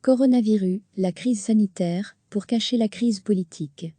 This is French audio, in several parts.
Coronavirus, la crise sanitaire, pour cacher la crise politique.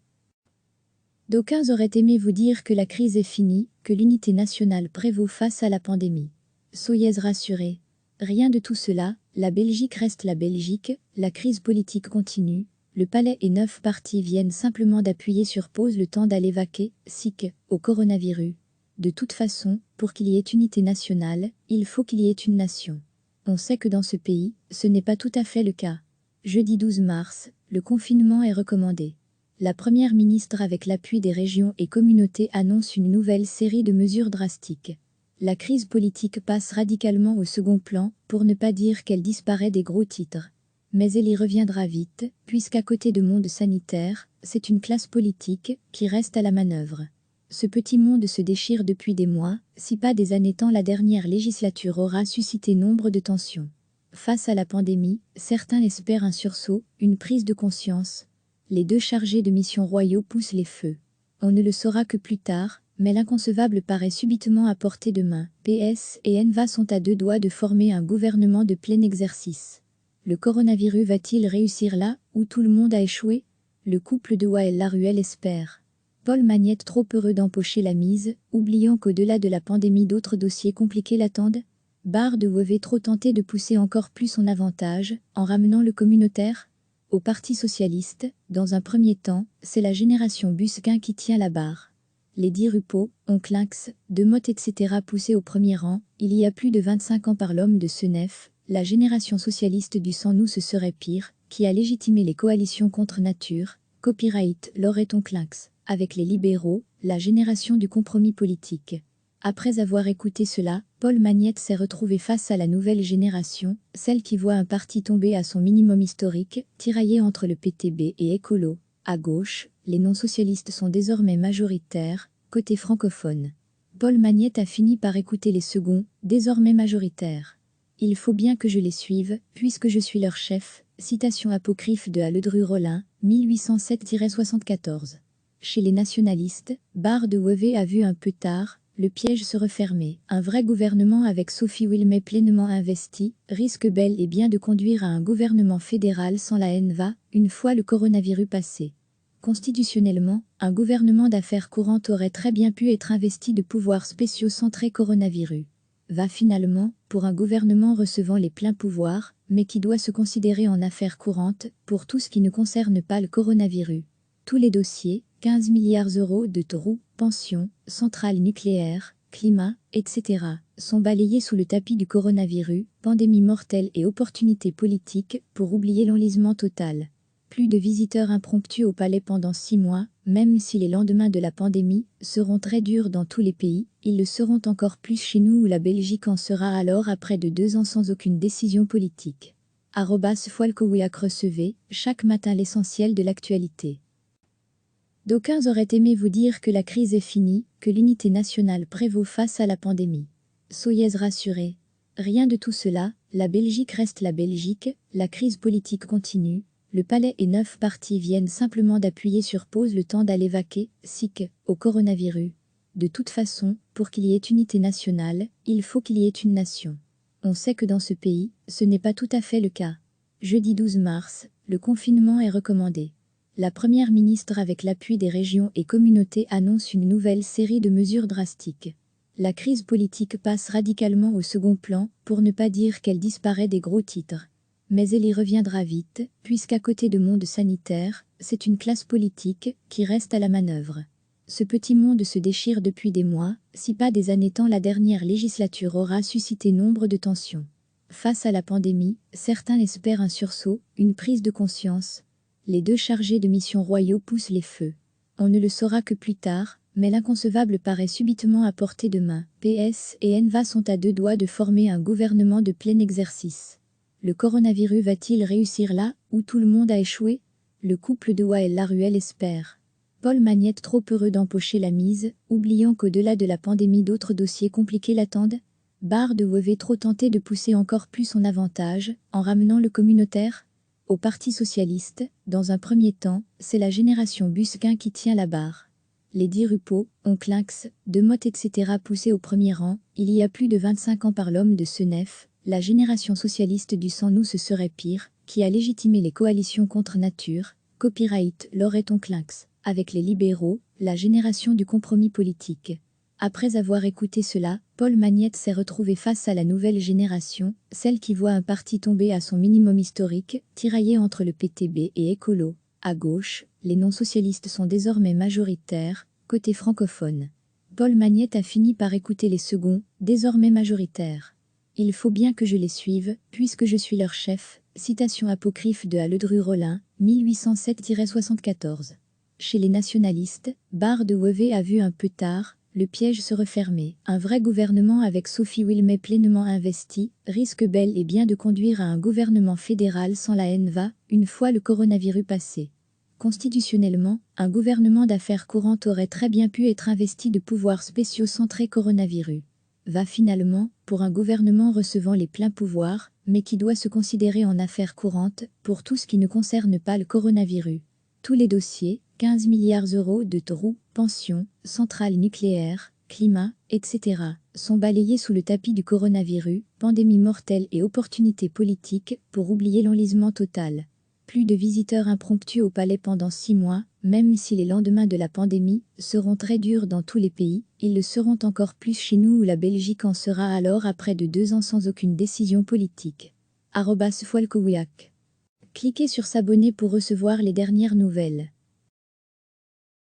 D'aucuns auraient aimé vous dire que la crise est finie, que l'unité nationale prévaut face à la pandémie. Soyez rassurés. Rien de tout cela, la Belgique reste la Belgique, la crise politique continue, le palais et 9 partis viennent simplement d'appuyer sur pause le temps d'aller vaquer, sic, au coronavirus. De toute façon, pour qu'il y ait unité nationale, il faut qu'il y ait une nation. On sait que dans ce pays, ce n'est pas tout à fait le cas. Jeudi 12 mars, le confinement est recommandé. La première ministre avec l'appui des régions et communautés annonce une nouvelle série de mesures drastiques. La crise politique passe radicalement au second plan, pour ne pas dire qu'elle disparaît des gros titres. Mais elle y reviendra vite, puisqu'à côté de monde sanitaire, c'est une classe politique qui reste à la manœuvre. Ce petit monde se déchire depuis des mois, si pas des années tant la dernière législature aura suscité nombre de tensions. Face à la pandémie, certains espèrent un sursaut, une prise de conscience. Les deux chargés de mission royaux poussent les feux. On ne le saura que plus tard, mais l'inconcevable paraît subitement à portée de main. PS et Enva sont à 2 doigts de former un gouvernement de plein exercice. Le coronavirus va-t-il réussir là où tout le monde a échoué? Le couple de Wael Laruelle espère. Paul Magnette trop heureux d'empocher la mise, oubliant qu'au-delà de la pandémie d'autres dossiers compliqués l'attendent. Barre de Wevey trop tenté de pousser encore plus son avantage, en ramenant le communautaire. Au Parti socialiste, dans un premier temps, c'est la génération Busquin qui tient la barre. Les 10 Rupeau, Onclinx, Demotte etc. poussés au premier rang, il y a plus de 25 ans par l'homme de Senef, la génération socialiste du sans nous ce serait pire, qui a légitimé les coalitions contre nature, copyright, Laurette Onclinx. Avec les libéraux, la génération du compromis politique. Après avoir écouté cela, Paul Magnette s'est retrouvé face à la nouvelle génération, celle qui voit un parti tomber à son minimum historique, tiraillé entre le PTB et Écolo. À gauche, les non-socialistes sont désormais majoritaires, côté francophone. Paul Magnette a fini par écouter les seconds, désormais majoritaires. Il faut bien que je les suive, puisque je suis leur chef. Citation apocryphe de Ledru-Rollin, 1807-74. Chez les nationalistes, Barre de Wevey a vu un peu tard le piège se refermer. Un vrai gouvernement avec Sophie Wilmay pleinement investi risque bel et bien de conduire à un gouvernement fédéral sans la Enva, une fois le coronavirus passé. Constitutionnellement, un gouvernement d'affaires courantes aurait très bien pu être investi de pouvoirs spéciaux centrés coronavirus. Va finalement, pour un gouvernement recevant les pleins pouvoirs, mais qui doit se considérer en affaires courantes, pour tout ce qui ne concerne pas le coronavirus. Tous les dossiers, 15 milliards € de trous, pensions, centrales nucléaires, climat, etc., sont balayés sous le tapis du coronavirus, pandémie mortelle et opportunité politique, pour oublier l'enlisement total. Plus de visiteurs impromptus au palais pendant 6 mois, même si les lendemains de la pandémie seront très durs dans tous les pays, ils le seront encore plus chez nous où la Belgique en sera alors après de 2 ans sans aucune décision politique. @Folkowiak recevez, chaque matin l'essentiel de l'actualité. D'aucuns auraient aimé vous dire que la crise est finie, que l'unité nationale prévaut face à la pandémie. Soyez rassurés. Rien de tout cela, la Belgique reste la Belgique, la crise politique continue, le palais et 9 partis viennent simplement d'appuyer sur pause le temps d'aller vaquer, sic, au coronavirus. De toute façon, pour qu'il y ait unité nationale, il faut qu'il y ait une nation. On sait que dans ce pays, ce n'est pas tout à fait le cas. Jeudi 12 mars, le confinement est recommandé. La première ministre avec l'appui des régions et communautés annonce une nouvelle série de mesures drastiques. La crise politique passe radicalement au second plan, pour ne pas dire qu'elle disparaît des gros titres. Mais elle y reviendra vite, puisqu'à côté de monde sanitaire, c'est une classe politique qui reste à la manœuvre. Ce petit monde se déchire depuis des mois, si pas des années tant la dernière législature aura suscité nombre de tensions. Face à la pandémie, certains espèrent un sursaut, une prise de conscience. Les deux chargés de mission royaux poussent les feux. On ne le saura que plus tard, mais l'inconcevable paraît subitement à portée de main. PS et Enva sont à 2 doigts de former un gouvernement de plein exercice. Le coronavirus va-t-il réussir là où tout le monde a échoué? Le couple de Wael Laruelle espère. Paul Magnette trop heureux d'empocher la mise, oubliant qu'au-delà de la pandémie d'autres dossiers compliqués l'attendent. Barre de Wevey trop tenté de pousser encore plus son avantage, en ramenant le communautaire. Au Parti socialiste, dans un premier temps, c'est la génération Busquin qui tient la barre. Les 10 Rupeau, Onclinx, Demotte etc. poussés au premier rang, il y a plus de 25 ans par l'homme de Senef, la génération socialiste du sans nous ce serait pire, qui a légitimé les coalitions contre nature, copyright Loreton Clinks, avec les libéraux, la génération du compromis politique. Après avoir écouté cela, Paul Magnette s'est retrouvé face à la nouvelle génération, celle qui voit un parti tomber à son minimum historique, tiraillé entre le PTB et Écolo. À gauche, les non-socialistes sont désormais majoritaires, côté francophone. Paul Magnette a fini par écouter les seconds, désormais majoritaires. Il faut bien que je les suive, puisque je suis leur chef. Citation apocryphe de Ledru-Rollin, 1807-74. Chez les nationalistes, Bard de Wever a vu un peu tard le piège se refermer. Un vrai gouvernement avec Sophie Wilmès pleinement investi risque bel et bien de conduire à un gouvernement fédéral sans la NVA, une fois le coronavirus passé. Constitutionnellement, un gouvernement d'affaires courantes aurait très bien pu être investi de pouvoirs spéciaux centrés coronavirus. Va finalement, pour un gouvernement recevant les pleins pouvoirs, mais qui doit se considérer en affaires courantes, pour tout ce qui ne concerne pas le coronavirus. Tous les dossiers, 15 milliards d'euros de trous, pensions, centrales nucléaires, climat, etc., sont balayés sous le tapis du coronavirus, pandémie mortelle et opportunités politiques, pour oublier l'enlisement total. Plus de visiteurs impromptus au palais pendant 6 mois, même si les lendemains de la pandémie seront très durs dans tous les pays, ils le seront encore plus chez nous où la Belgique en sera alors après de 2 ans sans aucune décision politique. @Folkowiak. Cliquez sur s'abonner pour recevoir les dernières nouvelles.